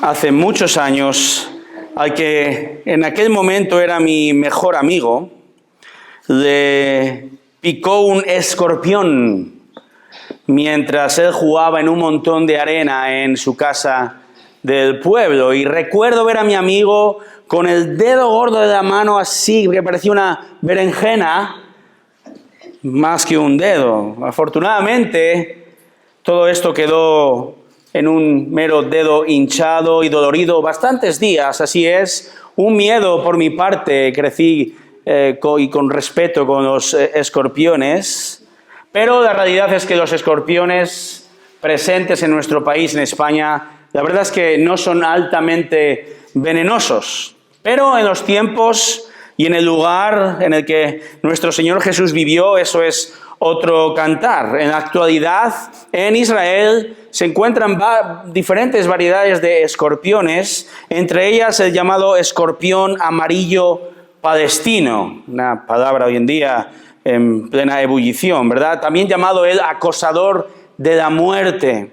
hace muchos años, al que en aquel momento era mi mejor amigo, le picó un escorpión mientras él jugaba en un montón de arena en su casa del pueblo. Y recuerdo ver a mi amigo con el dedo gordo de la mano así, que parecía una berenjena, más que un dedo. Afortunadamente, todo esto quedó en un mero dedo hinchado y dolorido bastantes días. Así es, un miedo por mi parte. Crecí y con respeto con los escorpiones, pero la realidad es que los escorpiones presentes en nuestro país, en España, la verdad es que no son altamente venenosos. Pero en los tiempos y en el lugar en el que nuestro Señor Jesús vivió, eso es otro cantar. En la actualidad, en Israel se encuentran diferentes variedades de escorpiones, entre ellas el llamado escorpión amarillo palestino, una palabra hoy en día en plena ebullición, ¿verdad? También llamado el acosador de la muerte.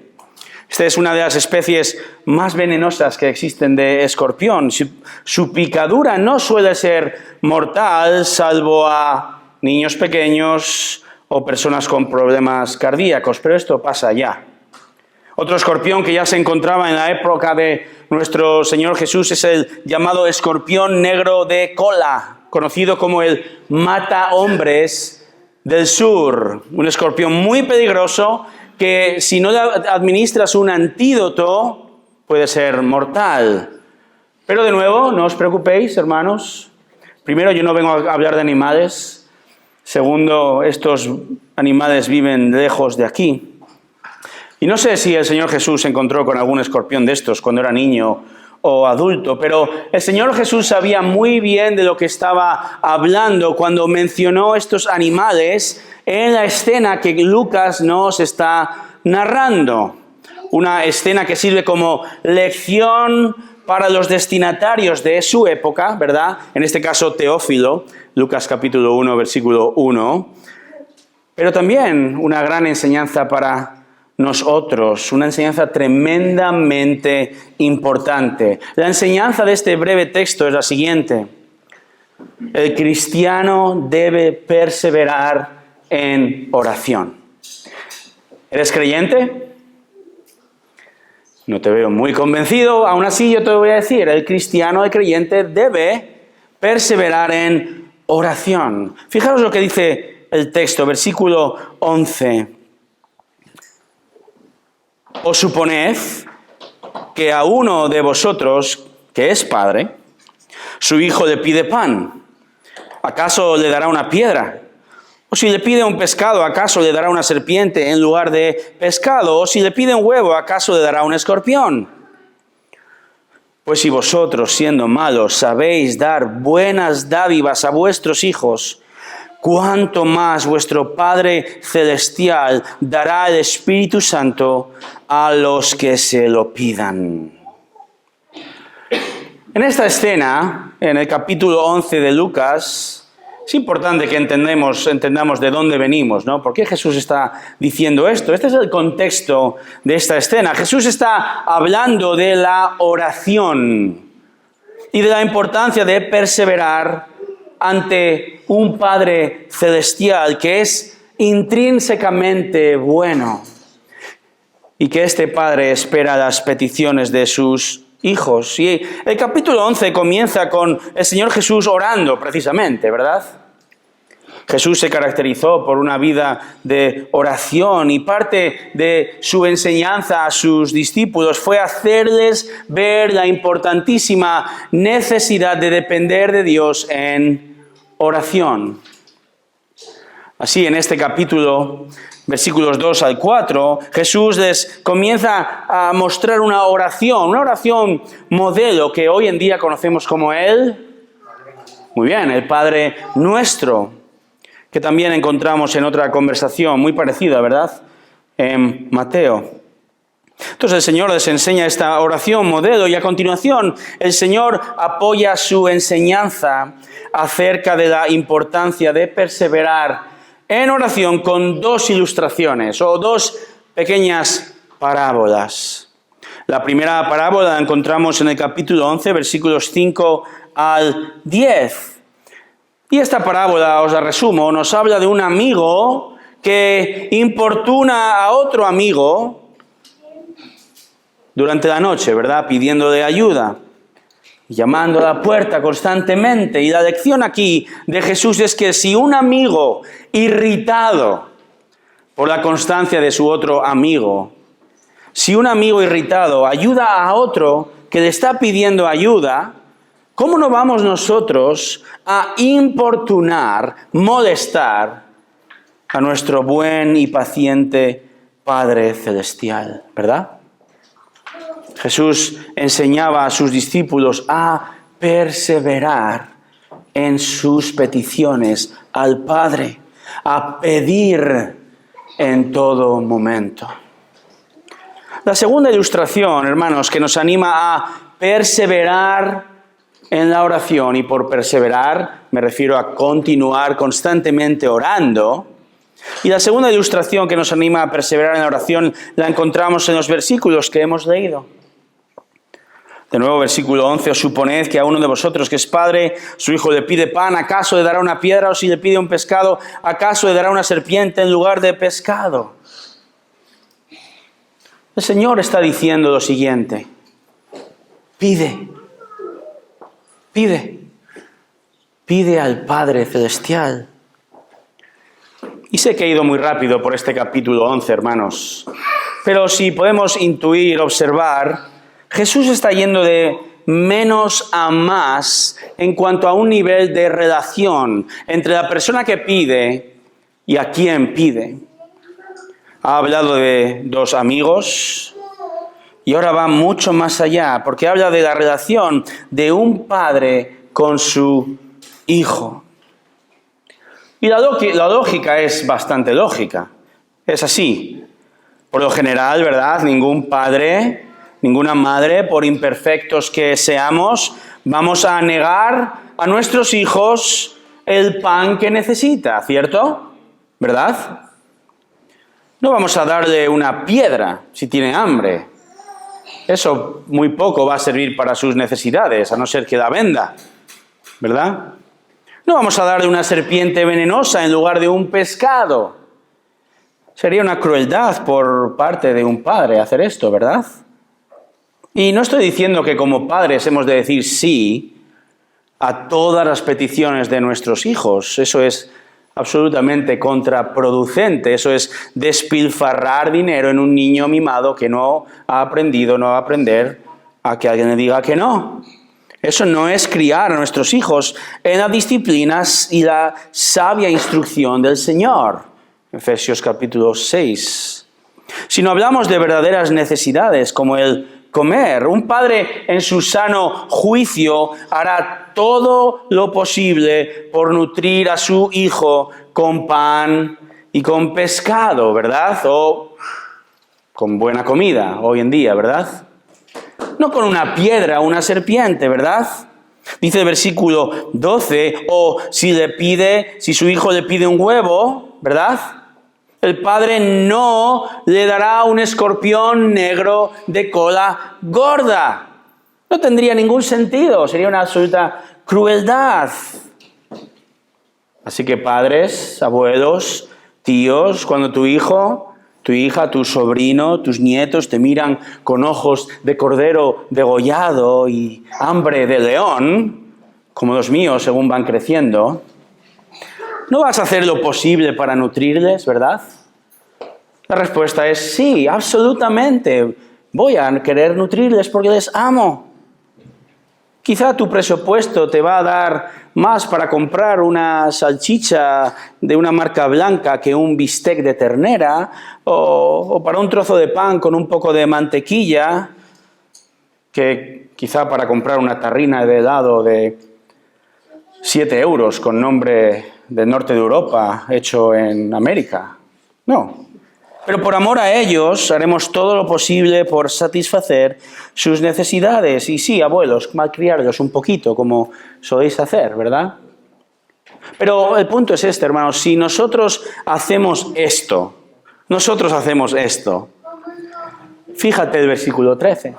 Esta es una de las especies más venenosas que existen de escorpión. Su picadura no suele ser mortal, salvo a niños pequeños o personas con problemas cardíacos, pero esto pasa ya. Otro escorpión que ya se encontraba en la época de nuestro Señor Jesús es el llamado escorpión negro de cola, conocido como el matahombres del sur. Un escorpión muy peligroso que si no le administras un antídoto puede ser mortal. Pero de nuevo, no os preocupéis, hermanos. Primero, yo no vengo a hablar de animales. Segundo, estos animales viven lejos de aquí. Y no sé si el Señor Jesús se encontró con algún escorpión de estos cuando era niño o adulto, pero el Señor Jesús sabía muy bien de lo que estaba hablando cuando mencionó estos animales en la escena que Lucas nos está narrando. Una escena que sirve como lección para los destinatarios de su época, ¿verdad? En este caso, Teófilo, Lucas capítulo 1, versículo 1. Pero también una gran enseñanza para nosotros, una enseñanza tremendamente importante. La enseñanza de este breve texto es la siguiente: el cristiano debe perseverar en oración. ¿Eres creyente? No te veo muy convencido, aún así yo te voy a decir, el cristiano, el creyente debe perseverar en oración. Fijaros lo que dice el texto, versículo 11. ¿Os suponed que a uno de vosotros, que es padre, su hijo le pide pan? ¿Acaso le dará una piedra? O si le pide un pescado, ¿acaso le dará una serpiente en lugar de pescado? O si le pide un huevo, ¿acaso le dará un escorpión? Pues si vosotros, siendo malos, sabéis dar buenas dádivas a vuestros hijos, ¿cuánto más vuestro Padre Celestial dará el Espíritu Santo a los que se lo pidan? En esta escena, en el capítulo 11 de Lucas, es importante que entendamos de dónde venimos, ¿no? ¿Por qué Jesús está diciendo esto? Este es el contexto de esta escena. Jesús está hablando de la oración y de la importancia de perseverar ante un Padre Celestial que es intrínsecamente bueno y que este Padre espera las peticiones de sus hijos. Y el capítulo 11 comienza con el Señor Jesús orando precisamente, ¿verdad? Jesús se caracterizó por una vida de oración y parte de su enseñanza a sus discípulos fue hacerles ver la importantísima necesidad de depender de Dios en oración. Así, en este capítulo, versículos 2 al 4, Jesús les comienza a mostrar una oración modelo que hoy en día conocemos como el Padre Nuestro, que también encontramos en otra conversación muy parecida, ¿verdad? En Mateo. Entonces el Señor les enseña esta oración modelo y a continuación el Señor apoya su enseñanza acerca de la importancia de perseverar en oración con dos ilustraciones o dos pequeñas parábolas. La primera parábola la encontramos en el capítulo 11, versículos 5 al 10. Y esta parábola, os la resumo, nos habla de un amigo que importuna a otro amigo durante la noche, ¿verdad? Pidiéndole ayuda, llamando a la puerta constantemente. Y la lección aquí de Jesús es que si un amigo irritado por la constancia de su otro amigo, si un amigo irritado ayuda a otro que le está pidiendo ayuda, ¿cómo no vamos nosotros a importunar, molestar a nuestro buen y paciente Padre Celestial, ¿verdad? Jesús enseñaba a sus discípulos a perseverar en sus peticiones al Padre, a pedir en todo momento. La segunda ilustración, hermanos, que nos anima a perseverar en la oración, y por perseverar me refiero a continuar constantemente orando. Y la segunda ilustración que nos anima a perseverar en la oración la encontramos en los versículos que hemos leído. De nuevo, versículo 11, os suponed que a uno de vosotros que es padre, su hijo le pide pan, ¿acaso le dará una piedra? O si le pide un pescado, ¿acaso le dará una serpiente en lugar de pescado? El Señor está diciendo lo siguiente: pide al Padre Celestial. Y sé que he ido muy rápido por este capítulo 11, hermanos, pero si podemos intuir, observar, Jesús está yendo de menos a más en cuanto a un nivel de relación entre la persona que pide y a quien pide. Ha hablado de dos amigos y ahora va mucho más allá, porque habla de la relación de un padre con su hijo. Y la lógica es bastante lógica. Es así. Por lo general, ¿verdad? Ningún padre, ninguna madre, por imperfectos que seamos, vamos a negar a nuestros hijos el pan que necesita, ¿cierto? ¿Verdad? No vamos a darle una piedra si tiene hambre. Eso muy poco va a servir para sus necesidades, a no ser que la venda, ¿verdad? No vamos a darle una serpiente venenosa en lugar de un pescado. Sería una crueldad por parte de un padre hacer esto, ¿verdad? Y no estoy diciendo que como padres hemos de decir sí a todas las peticiones de nuestros hijos. Eso es absolutamente contraproducente. Eso es despilfarrar dinero en un niño mimado que no ha aprendido, no va a aprender a que alguien le diga que no. Eso no es criar a nuestros hijos en las disciplinas y la sabia instrucción del Señor. Efesios capítulo 6. Si no hablamos de verdaderas necesidades como el comer, un padre en su sano juicio hará todo lo posible por nutrir a su hijo con pan y con pescado, ¿verdad? O con buena comida hoy en día, ¿verdad? No con una piedra o una serpiente, ¿verdad? Dice el versículo 12, o si su hijo le pide un huevo, ¿verdad? El padre no le dará un escorpión negro de cola gorda. No tendría ningún sentido, sería una absoluta crueldad. Así que padres, abuelos, tíos, cuando tu hijo, tu hija, tu sobrino, tus nietos te miran con ojos de cordero degollado y hambre de león, como los míos según van creciendo, ¿no vas a hacer lo posible para nutrirles, verdad? La respuesta es sí, absolutamente. Voy a querer nutrirles porque les amo. Quizá tu presupuesto te va a dar más para comprar una salchicha de una marca blanca que un bistec de ternera, o para un trozo de pan con un poco de mantequilla, que quizá para comprar una tarrina de helado de 7 euros con nombre del norte de Europa, hecho en América. No. Pero por amor a ellos haremos todo lo posible por satisfacer sus necesidades. Y sí, abuelos, malcriarlos un poquito, como soléis hacer, ¿verdad? Pero el punto es este, hermanos. Si nosotros hacemos esto, Fíjate el versículo 13.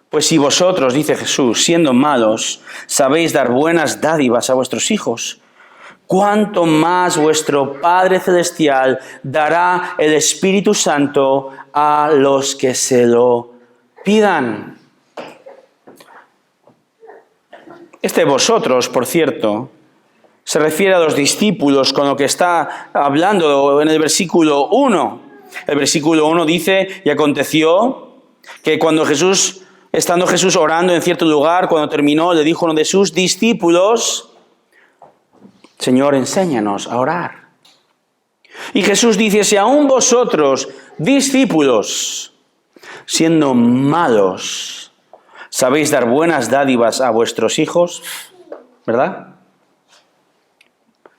Pues si vosotros, dice Jesús, siendo malos, sabéis dar buenas dádivas a vuestros hijos, ¿cuánto más vuestro Padre Celestial dará el Espíritu Santo a los que se lo pidan? Este vosotros, por cierto, se refiere a los discípulos con lo que está hablando en el versículo 1. El versículo 1 dice, y aconteció que estando Jesús orando en cierto lugar, cuando terminó, le dijo a uno de sus discípulos, Señor, enséñanos a orar. Y Jesús dice, si aún vosotros, discípulos, siendo malos, sabéis dar buenas dádivas a vuestros hijos, ¿verdad?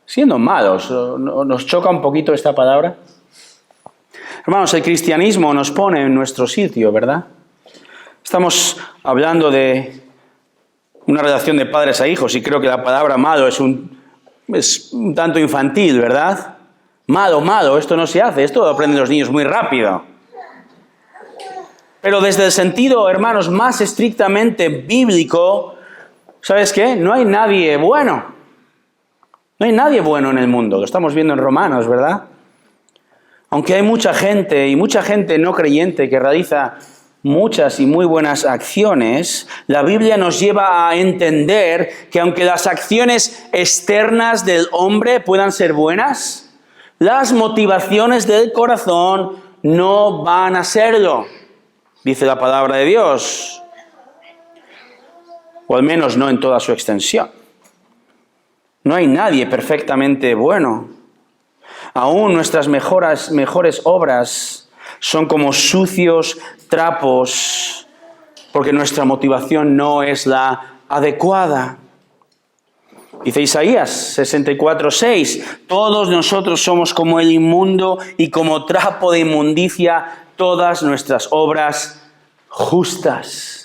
Siendo malos, ¿nos choca un poquito esta palabra? Hermanos, el cristianismo nos pone en nuestro sitio, ¿verdad? Estamos hablando de una relación de padres a hijos y creo que la palabra malo es un tanto infantil, ¿verdad? Malo, esto no se hace, esto lo aprenden los niños muy rápido. Pero desde el sentido, hermanos, más estrictamente bíblico, ¿sabes qué? No hay nadie bueno. No hay nadie bueno en el mundo, lo estamos viendo en Romanos, ¿verdad? Aunque hay mucha gente y mucha gente no creyente que realiza muchas y muy buenas acciones, la Biblia nos lleva a entender que aunque las acciones externas del hombre puedan ser buenas, las motivaciones del corazón no van a serlo, dice la palabra de Dios, o al menos no en toda su extensión. No hay nadie perfectamente bueno. Aún nuestras mejores obras son como sucios trapos, porque nuestra motivación no es la adecuada. Dice Isaías 64:6, todos nosotros somos como el inmundo y como trapo de inmundicia todas nuestras obras justas.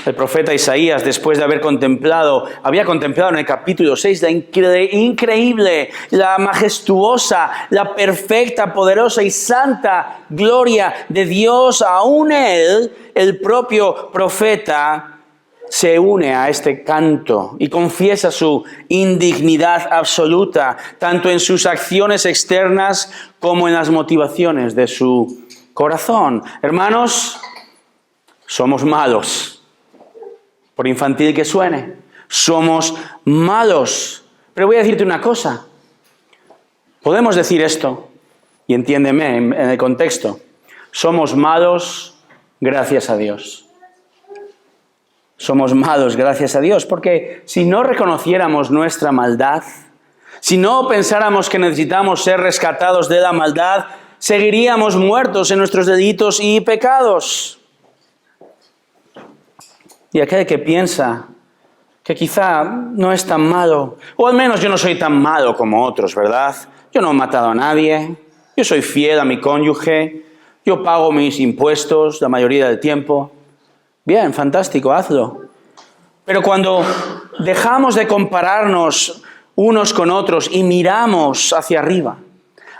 El profeta Isaías, después de había contemplado en el capítulo 6 la increíble, la majestuosa, la perfecta, poderosa y santa gloria de Dios, aún él, el propio profeta, se une a este canto y confiesa su indignidad absoluta, tanto en sus acciones externas como en las motivaciones de su corazón. Hermanos, somos malos. Por infantil que suene, somos malos. Pero voy a decirte una cosa. Podemos decir esto, y entiéndeme en el contexto. Somos malos gracias a Dios. Somos malos gracias a Dios, porque si no reconociéramos nuestra maldad, si no pensáramos que necesitamos ser rescatados de la maldad, seguiríamos muertos en nuestros delitos y pecados. Y aquel que piensa que quizá no es tan malo, o al menos yo no soy tan malo como otros, ¿verdad? Yo no he matado a nadie, yo soy fiel a mi cónyuge, yo pago mis impuestos la mayoría del tiempo. Bien, fantástico, hazlo. Pero cuando dejamos de compararnos unos con otros y miramos hacia arriba,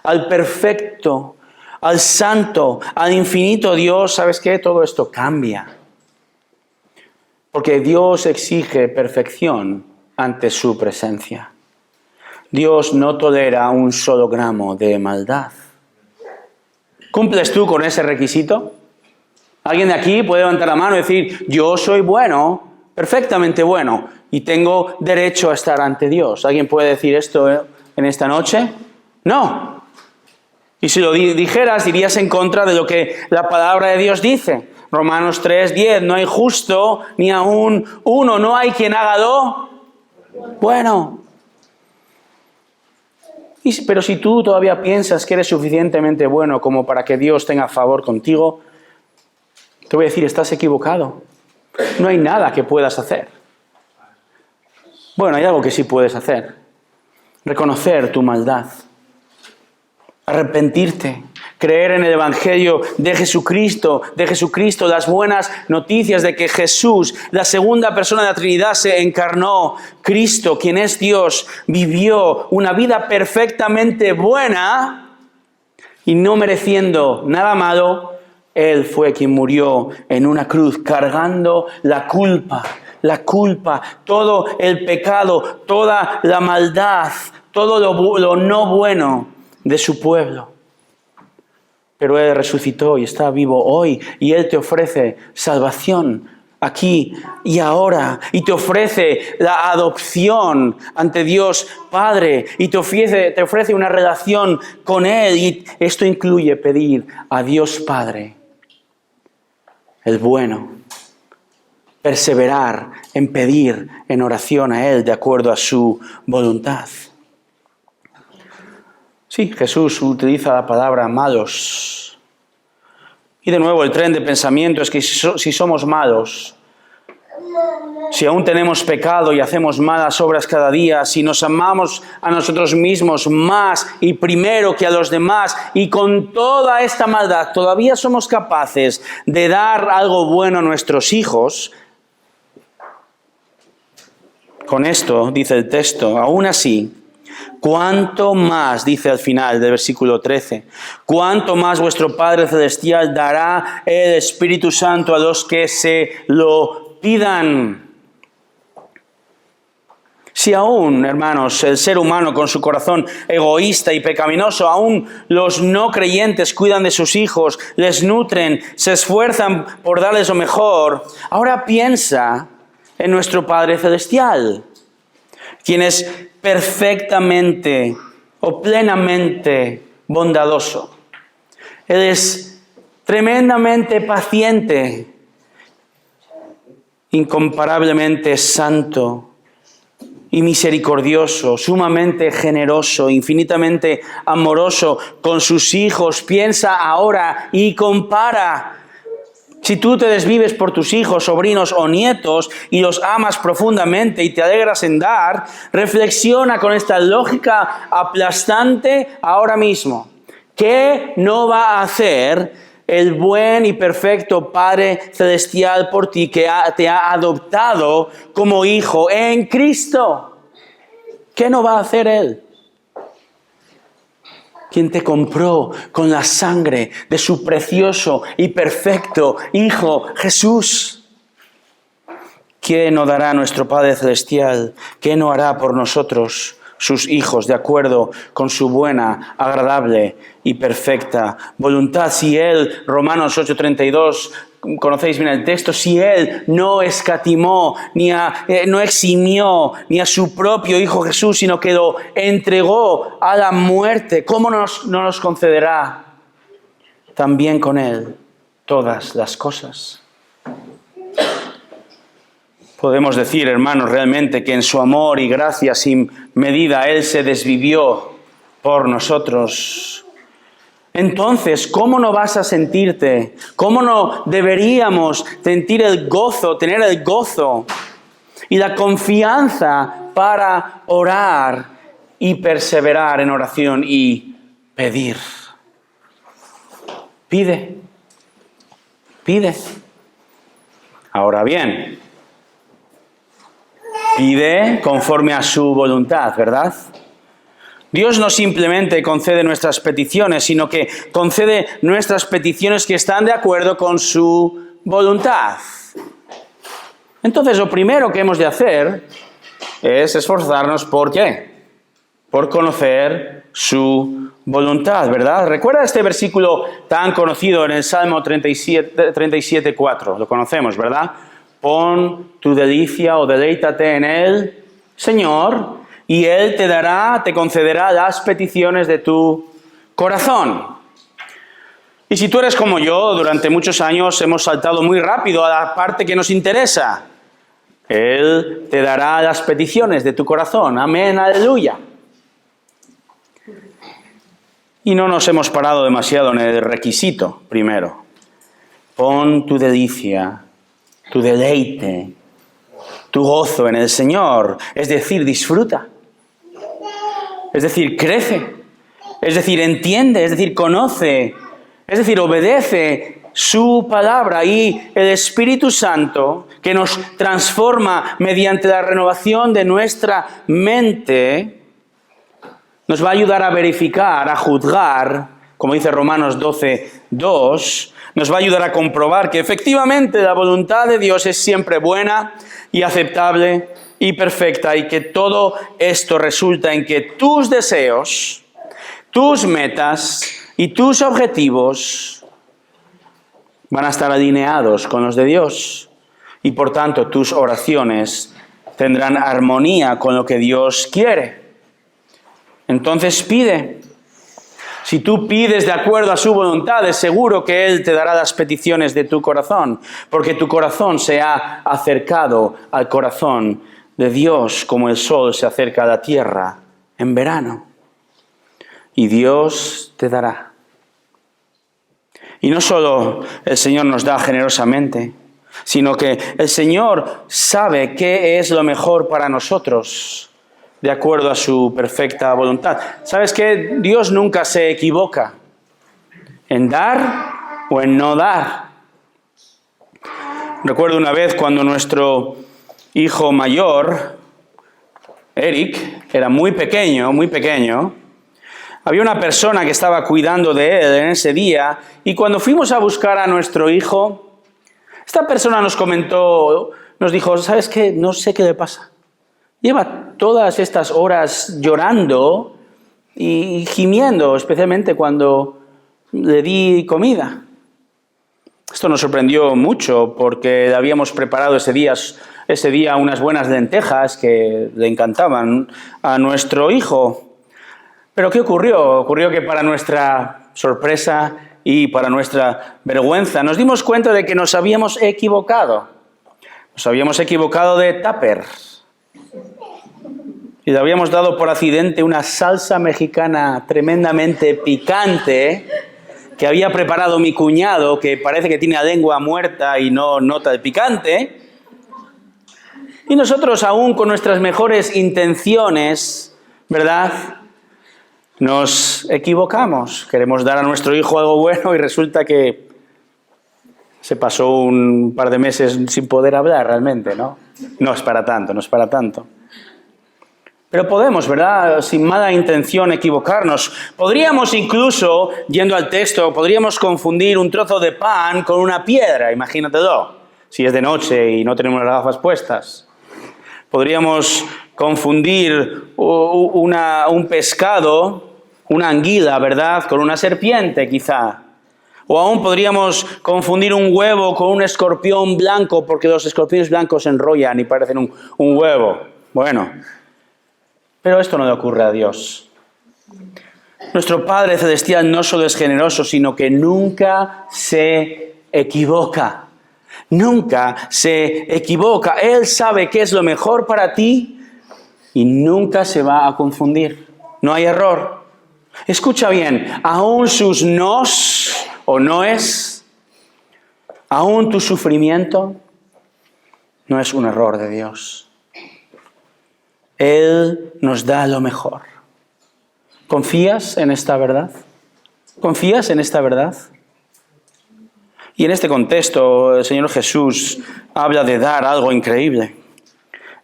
al perfecto, al santo, al infinito Dios, ¿sabes qué? Todo esto cambia. Porque Dios exige perfección ante su presencia. Dios no tolera un solo gramo de maldad. ¿Cumples tú con ese requisito? ¿Alguien de aquí puede levantar la mano y decir, yo soy bueno, perfectamente bueno, y tengo derecho a estar ante Dios? ¿Alguien puede decir esto en esta noche? No. Y si lo dijeras, irías en contra de lo que la palabra de Dios dice. Romanos 3:10, no hay justo ni aún uno, no hay quien haga lo bueno. Pero si tú todavía piensas que eres suficientemente bueno como para que Dios tenga favor contigo, te voy a decir, estás equivocado. No hay nada que puedas hacer. Bueno, hay algo que sí puedes hacer. Reconocer tu maldad. Arrepentirte. Creer en el Evangelio de Jesucristo, las buenas noticias de que Jesús, la segunda persona de la Trinidad, se encarnó. Cristo, quien es Dios, vivió una vida perfectamente buena y no mereciendo nada malo, Él fue quien murió en una cruz cargando la culpa, todo el pecado, toda la maldad, todo lo no bueno de su pueblo. Pero Él resucitó y está vivo hoy y Él te ofrece salvación aquí y ahora, y te ofrece la adopción ante Dios Padre, y te ofrece una relación con Él, y esto incluye pedir a Dios Padre, el bueno, perseverar en pedir en oración a Él de acuerdo a su voluntad. Sí, Jesús utiliza la palabra malos. Y de nuevo el tren de pensamiento es que si somos malos, si aún tenemos pecado y hacemos malas obras cada día, si nos amamos a nosotros mismos más y primero que a los demás, y con toda esta maldad todavía somos capaces de dar algo bueno a nuestros hijos, con esto, dice el texto, aún así, cuánto más, dice al final del versículo 13, cuánto más vuestro Padre Celestial dará el Espíritu Santo a los que se lo pidan. Si aún, hermanos, el ser humano con su corazón egoísta y pecaminoso, aún los no creyentes cuidan de sus hijos, les nutren, se esfuerzan por darles lo mejor, ahora piensa en nuestro Padre Celestial, quien es perfectamente o plenamente bondadoso. Él es tremendamente paciente, incomparablemente santo y misericordioso, sumamente generoso, infinitamente amoroso con sus hijos. Piensa ahora y compara. Si tú te desvives por tus hijos, sobrinos o nietos y los amas profundamente y te alegras en dar, reflexiona con esta lógica aplastante ahora mismo. ¿Qué no va a hacer el buen y perfecto Padre Celestial por ti que te ha adoptado como hijo en Cristo? ¿Qué no va a hacer Él? Quien te compró con la sangre de su precioso y perfecto Hijo Jesús. ¿Qué no dará nuestro Padre Celestial? ¿Qué no hará por nosotros, sus hijos, de acuerdo con su buena, agradable y perfecta voluntad? Si Él, Romanos 8:32, conocéis bien el texto, si Él no escatimó, no eximió ni a su propio Hijo Jesús, sino que lo entregó a la muerte, ¿cómo no nos concederá también con Él todas las cosas? Podemos decir, hermanos, realmente que en su amor y gracia sin medida Él se desvivió por nosotros. Entonces, ¿cómo no vas a sentirte? ¿Cómo no deberíamos sentir el gozo, tener el gozo y la confianza para orar y perseverar en oración y pedir? Pide. Ahora bien, pide conforme a su voluntad, ¿verdad? Dios no simplemente concede nuestras peticiones, sino que concede nuestras peticiones que están de acuerdo con su voluntad. Entonces, lo primero que hemos de hacer es esforzarnos ¿por qué? Por conocer su voluntad, ¿verdad? Recuerda este versículo tan conocido en el Salmo 37:4. Lo conocemos, ¿verdad? Pon tu delicia o deleítate en Él, Señor, y Él te concederá las peticiones de tu corazón. Y si tú eres como yo, durante muchos años hemos saltado muy rápido a la parte que nos interesa. Él te dará las peticiones de tu corazón. Amén, aleluya. Y no nos hemos parado demasiado en el requisito primero. Pon tu delicia, tu deleite, tu gozo en el Señor. Es decir, disfruta. Es decir, crece. Es decir, entiende. Es decir, conoce. Es decir, obedece su palabra. Y el Espíritu Santo, que nos transforma mediante la renovación de nuestra mente, nos va a ayudar a verificar, a juzgar como dice Romanos 12:2, nos va a ayudar a comprobar que efectivamente la voluntad de Dios es siempre buena y aceptable y perfecta, y que todo esto resulta en que tus deseos, tus metas y tus objetivos van a estar alineados con los de Dios, y por tanto tus oraciones tendrán armonía con lo que Dios quiere. Entonces pide. Si tú pides de acuerdo a su voluntad, es seguro que Él te dará las peticiones de tu corazón, porque tu corazón se ha acercado al corazón de Dios como el sol se acerca a la tierra en verano. Y Dios te dará. Y no solo el Señor nos da generosamente, sino que el Señor sabe qué es lo mejor para nosotros, de acuerdo a su perfecta voluntad. ¿Sabes qué? Dios nunca se equivoca en dar o en no dar. Recuerdo una vez cuando nuestro hijo mayor, Eric, era muy pequeño, había una persona que estaba cuidando de él en ese día, y cuando fuimos a buscar a nuestro hijo, esta persona nos comentó, nos dijo, ¿sabes qué? No sé qué le pasa. Lleva todas estas horas llorando y gimiendo, especialmente cuando le di comida. Esto nos sorprendió mucho porque habíamos preparado ese día unas buenas lentejas que le encantaban a nuestro hijo. Pero ¿qué ocurrió? Ocurrió que para nuestra sorpresa y para nuestra vergüenza nos dimos cuenta de que nos habíamos equivocado. Nos habíamos equivocado de tupper. Y le habíamos dado por accidente una salsa mexicana tremendamente picante que había preparado mi cuñado, que parece que tiene la lengua muerta y no nota el picante. Y nosotros, aún con nuestras mejores intenciones, ¿verdad?, nos equivocamos. Queremos dar a nuestro hijo algo bueno y resulta que se pasó un par de meses sin poder hablar realmente, ¿no? No es para tanto, no es para tanto. Pero podemos, ¿verdad?, sin mala intención, equivocarnos. Podríamos incluso, yendo al texto, podríamos confundir un trozo de pan con una piedra, imagínatelo, si es de noche y no tenemos las gafas puestas. Podríamos confundir un pescado, una anguila, ¿verdad?, con una serpiente, quizá. O aún podríamos confundir un huevo con un escorpión blanco, porque los escorpiones blancos se enrollan y parecen un huevo. Bueno, pero esto no le ocurre a Dios. Nuestro Padre Celestial no solo es generoso, sino que nunca se equivoca. Nunca se equivoca. Él sabe qué es lo mejor para ti y nunca se va a confundir. No hay error. Escucha bien, aún sus nos o noes, aún tu sufrimiento, no es un error de Dios. Él nos da lo mejor. ¿Confías en esta verdad? ¿Confías en esta verdad? Y en este contexto, el Señor Jesús habla de dar algo increíble.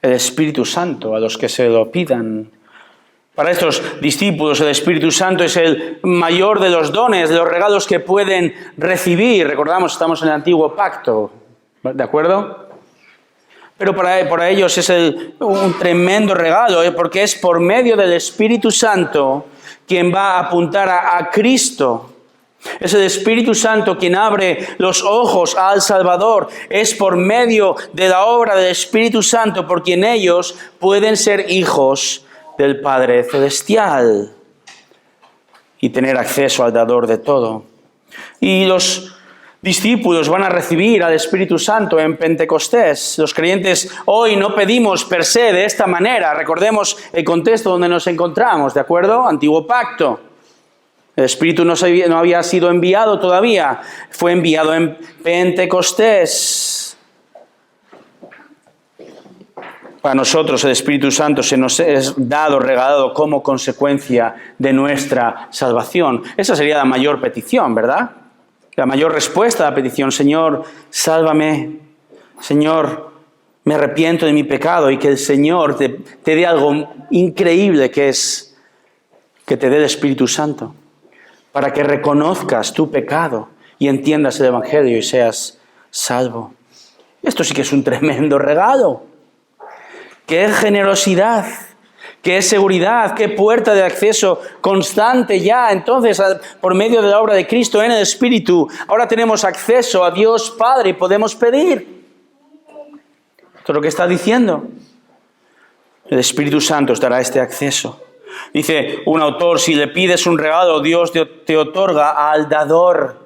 El Espíritu Santo a los que se lo pidan. Para estos discípulos, el Espíritu Santo es el mayor de los dones, de los regalos que pueden recibir. Recordamos, estamos en el Antiguo Pacto, ¿de acuerdo? Pero para ellos es un tremendo regalo, porque es por medio del Espíritu Santo quien va a apuntar a Cristo. Es el Espíritu Santo quien abre los ojos al Salvador. Es por medio de la obra del Espíritu Santo por quien ellos pueden ser hijos del Padre Celestial y tener acceso al dador de todo. Y los discípulos van a recibir al Espíritu Santo en Pentecostés. Los creyentes hoy no pedimos per se de esta manera. Recordemos el contexto donde nos encontramos, ¿de acuerdo? Antiguo Pacto. El Espíritu no había sido enviado todavía. Fue enviado en Pentecostés. Para nosotros el Espíritu Santo se nos es dado, regalado como consecuencia de nuestra salvación. Esa sería la mayor petición, ¿verdad? La mayor respuesta a la petición: Señor, sálvame. Señor, me arrepiento de mi pecado, y que el Señor te dé algo increíble, que es que te dé el Espíritu Santo. para que reconozcas tu pecado y entiendas el Evangelio y seas salvo. Esto sí que es un tremendo regalo. ¡Qué generosidad! ¡Qué seguridad! ¡Qué puerta de acceso constante ya! Entonces, por medio de la obra de Cristo en el Espíritu, ahora tenemos acceso a Dios Padre y podemos pedir. Esto es lo que está diciendo. El Espíritu Santo os dará este acceso. Dice un autor, si le pides un regalo, Dios te otorga al dador.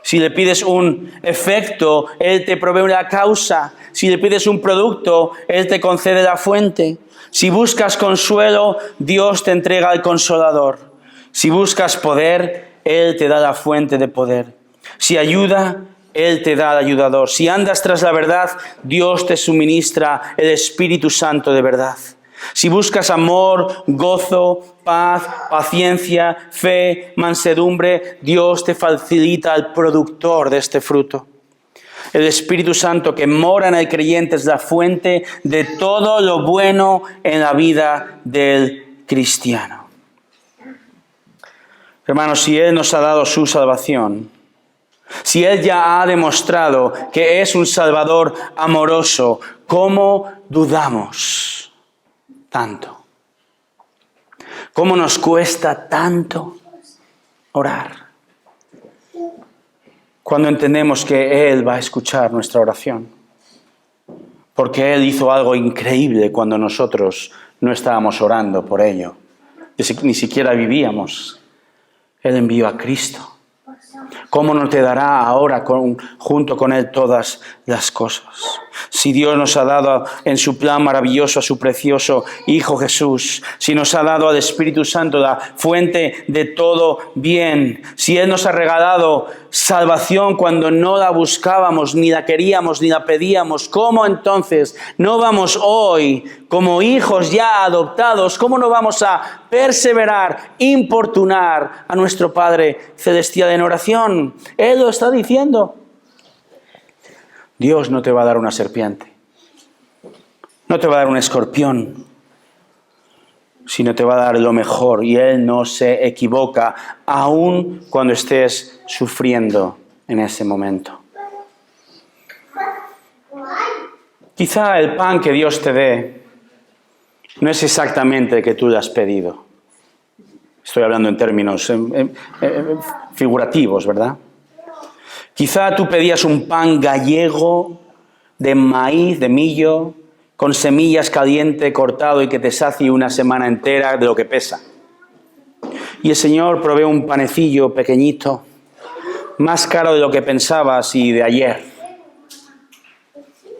Si le pides un efecto, Él te provee la causa. Si le pides un producto, Él te concede la fuente. Si buscas consuelo, Dios te entrega al consolador. Si buscas poder, Él te da la fuente de poder. Si ayuda, Él te da al ayudador. Si andas tras la verdad, Dios te suministra el Espíritu Santo de verdad. Si buscas amor, gozo, paz, paciencia, fe, mansedumbre, Dios te facilita al productor de este fruto. El Espíritu Santo que mora en el creyente es la fuente de todo lo bueno en la vida del cristiano. Hermanos, si Él nos ha dado su salvación, si Él ya ha demostrado que es un Salvador amoroso, ¿cómo dudamos tanto? ¿Cómo nos cuesta tanto orar? Cuando entendemos que Él va a escuchar nuestra oración. Porque Él hizo algo increíble cuando nosotros no estábamos orando por ello. Ni siquiera vivíamos. Él envió a Cristo. ¿Cómo no te dará ahora junto con Él todas las cosas? Si Dios nos ha dado en su plan maravilloso a su precioso Hijo Jesús, si nos ha dado al Espíritu Santo, la fuente de todo bien, si Él nos ha regalado salvación cuando no la buscábamos, ni la queríamos, ni la pedíamos, ¿cómo entonces no vamos hoy, como hijos ya adoptados, cómo no vamos a perseverar, importunar a nuestro Padre Celestial en oración? Él lo está diciendo. Dios no te va a dar una serpiente, no te va a dar un escorpión, sino te va a dar lo mejor, y Él no se equivoca, aun cuando estés sufriendo en ese momento. Quizá el pan que Dios te dé no es exactamente el que tú le has pedido. Estoy hablando en términos figurativos, ¿verdad? Quizá tú pedías un pan gallego de maíz, de millo, con semillas caliente, cortado y que te sacie una semana entera de lo que pesa. Y el Señor provee un panecillo pequeñito, más caro de lo que pensabas y de ayer.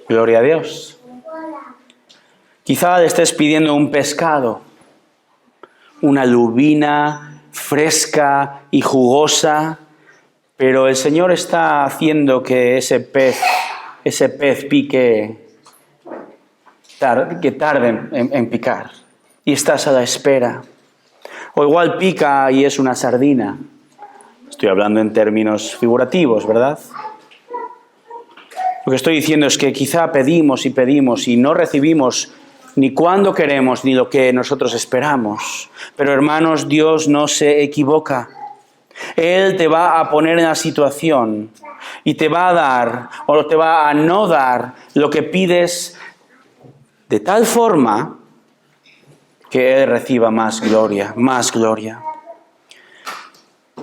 Gloria a Dios. Quizá le estés pidiendo un pescado, una lubina fresca y jugosa, pero el Señor está haciendo que ese pez pique, que tarde en picar, y estás a la espera. O igual pica y es una sardina. Estoy hablando en términos figurativos, ¿verdad? Lo que estoy diciendo es que quizá pedimos y no recibimos ni cuando queremos ni lo que nosotros esperamos. Pero hermanos, Dios no se equivoca. Él te va a poner en la situación y te va a dar o te va a no dar lo que pides de tal forma que Él reciba más gloria, más gloria.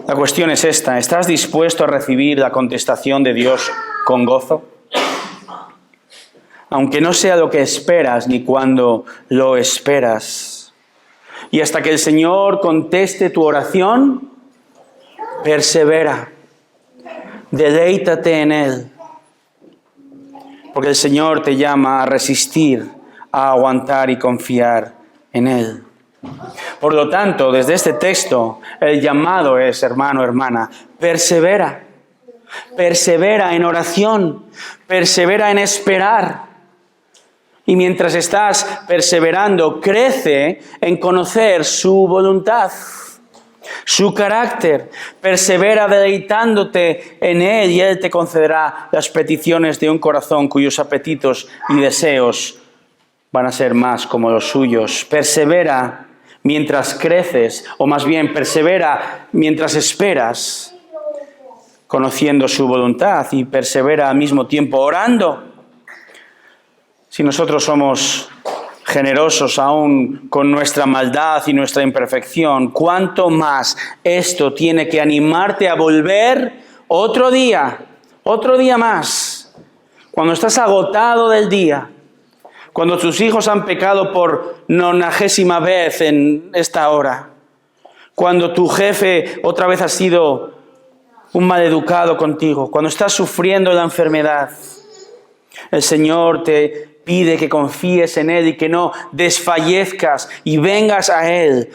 La cuestión es esta: ¿estás dispuesto a recibir la contestación de Dios con gozo? Aunque no sea lo que esperas ni cuando lo esperas. Y hasta que el Señor conteste tu oración, persevera, deleítate en Él, porque el Señor te llama a resistir, a aguantar y confiar en Él. Por lo tanto, desde este texto, el llamado es, hermano, hermana, persevera. Persevera en oración, persevera en esperar. Y mientras estás perseverando, crece en conocer su voluntad, su carácter. Persevera deleitándote en Él y Él te concederá las peticiones de un corazón cuyos apetitos y deseos van a ser más como los suyos. Persevera mientras creces, o más bien persevera mientras esperas, conociendo su voluntad, y persevera al mismo tiempo orando. Si nosotros somos generosos aún con nuestra maldad y nuestra imperfección, ¿cuánto más esto tiene que animarte a volver otro día más? Cuando estás agotado del día, cuando tus hijos han pecado por 90ª vez en esta hora, cuando tu jefe otra vez ha sido un maleducado contigo, cuando estás sufriendo la enfermedad, el Señor te pide que confíes en Él y que no desfallezcas y vengas a Él,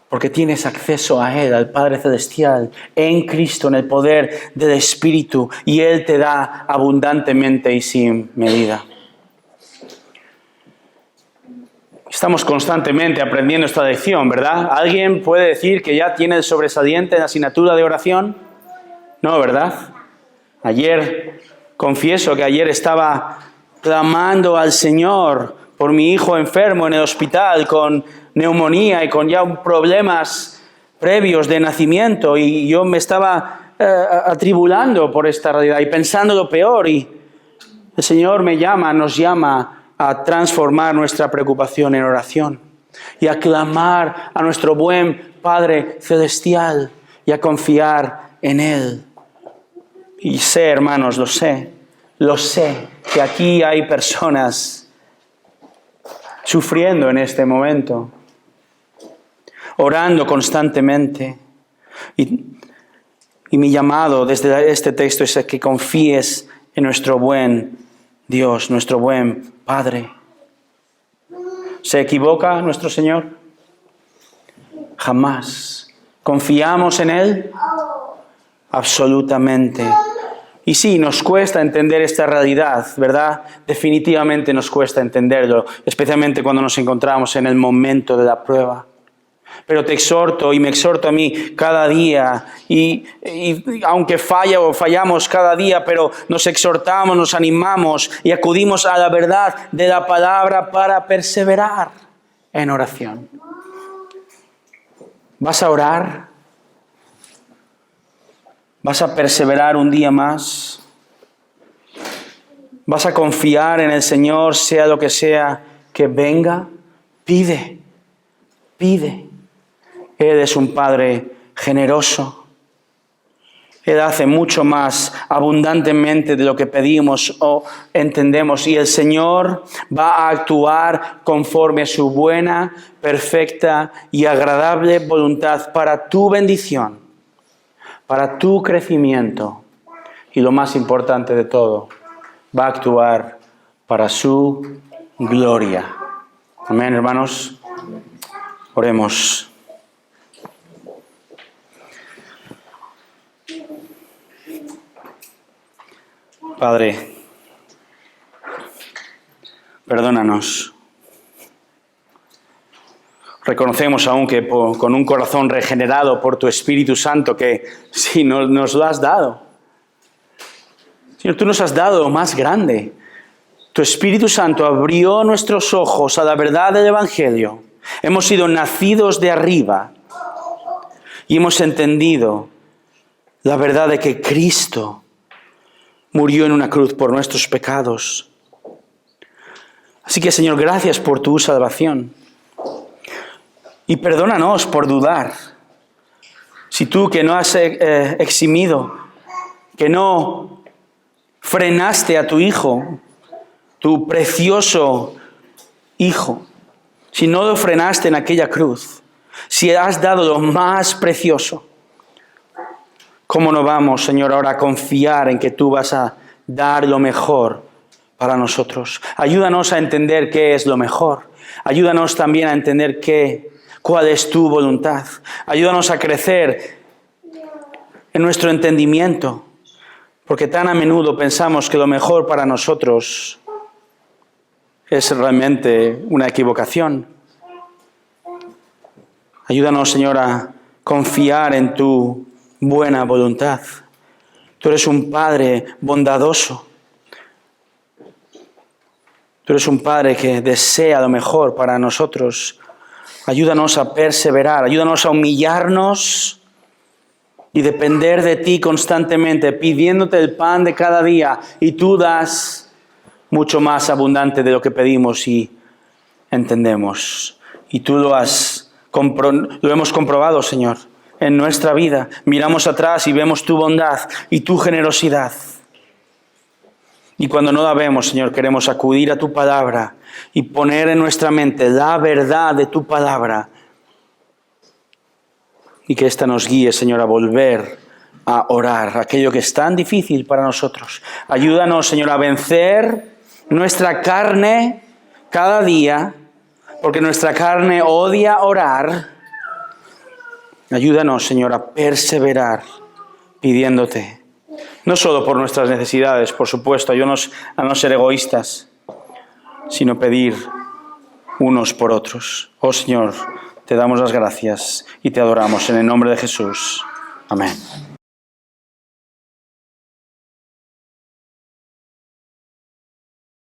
porque tienes acceso a Él, al Padre Celestial, en Cristo, en el poder del Espíritu, y Él te da abundantemente y sin medida. Estamos constantemente aprendiendo esta lección, ¿verdad? ¿Alguien puede decir que ya tiene el sobresaliente en la asignatura de oración? No, ¿verdad? Confieso que ayer estaba clamando al Señor por mi hijo enfermo en el hospital con neumonía y con ya problemas previos de nacimiento, y yo me estaba atribulando por esta realidad y pensando lo peor, y el Señor nos llama a transformar nuestra preocupación en oración y a clamar a nuestro buen Padre Celestial y a confiar en Él. Y sé, hermanos, lo sé, que aquí hay personas sufriendo en este momento, orando constantemente. Y mi llamado desde este texto es a que confíes en nuestro buen Dios, nuestro buen Padre. ¿Se equivoca nuestro Señor? Jamás. ¿Confiamos en Él? Absolutamente. Y sí, nos cuesta entender esta realidad, ¿verdad? Definitivamente nos cuesta entenderlo, especialmente cuando nos encontramos en el momento de la prueba. Pero te exhorto y me exhorto a mí cada día, y aunque fallamos cada día, pero nos exhortamos, nos animamos y acudimos a la verdad de la palabra para perseverar en oración. ¿Vas a orar? ¿Vas a perseverar un día más? ¿Vas a confiar en el Señor, sea lo que sea que venga? Pide. Él es un Padre generoso. Él hace mucho más abundantemente de lo que pedimos o entendemos, y el Señor va a actuar conforme a su buena, perfecta y agradable voluntad para tu bendición, para tu crecimiento, y lo más importante de todo, va a actuar para su gloria. Amén, hermanos. Oremos. Padre, perdónanos. Reconocemos aún que con un corazón regenerado por tu Espíritu Santo, que sí, nos lo has dado. Señor, tú nos has dado lo más grande. Tu Espíritu Santo abrió nuestros ojos a la verdad del Evangelio. Hemos sido nacidos de arriba y hemos entendido la verdad de que Cristo murió en una cruz por nuestros pecados. Así que, Señor, gracias por tu salvación. Y perdónanos por dudar. Si tú, que no has eximido, que no frenaste a tu Hijo, tu precioso Hijo, si no lo frenaste en aquella cruz, si has dado lo más precioso, ¿cómo no vamos, Señor, ahora a confiar en que tú vas a dar lo mejor para nosotros? Ayúdanos a entender qué es lo mejor. Ayúdanos también a entender cuál es tu voluntad. Ayúdanos a crecer en nuestro entendimiento, porque tan a menudo pensamos que lo mejor para nosotros es realmente una equivocación. Ayúdanos, Señor, a confiar en tu buena voluntad. Tú eres un Padre bondadoso. Tú eres un Padre que desea lo mejor para nosotros. Ayúdanos a perseverar, ayúdanos a humillarnos y depender de ti constantemente, pidiéndote el pan de cada día, y tú das mucho más abundante de lo que pedimos y entendemos. Y tú lo hemos comprobado, Señor, en nuestra vida. Miramos atrás y vemos tu bondad y tu generosidad. Y cuando no la vemos, Señor, queremos acudir a tu palabra y poner en nuestra mente la verdad de tu palabra. Y que ésta nos guíe, Señor, a volver a orar, aquello que es tan difícil para nosotros. Ayúdanos, Señor, a vencer nuestra carne cada día, porque nuestra carne odia orar. Ayúdanos, Señor, a perseverar pidiéndote. No solo por nuestras necesidades, por supuesto, ayúdanos a no ser egoístas, sino pedir unos por otros. Oh Señor, te damos las gracias y te adoramos en el nombre de Jesús. Amén.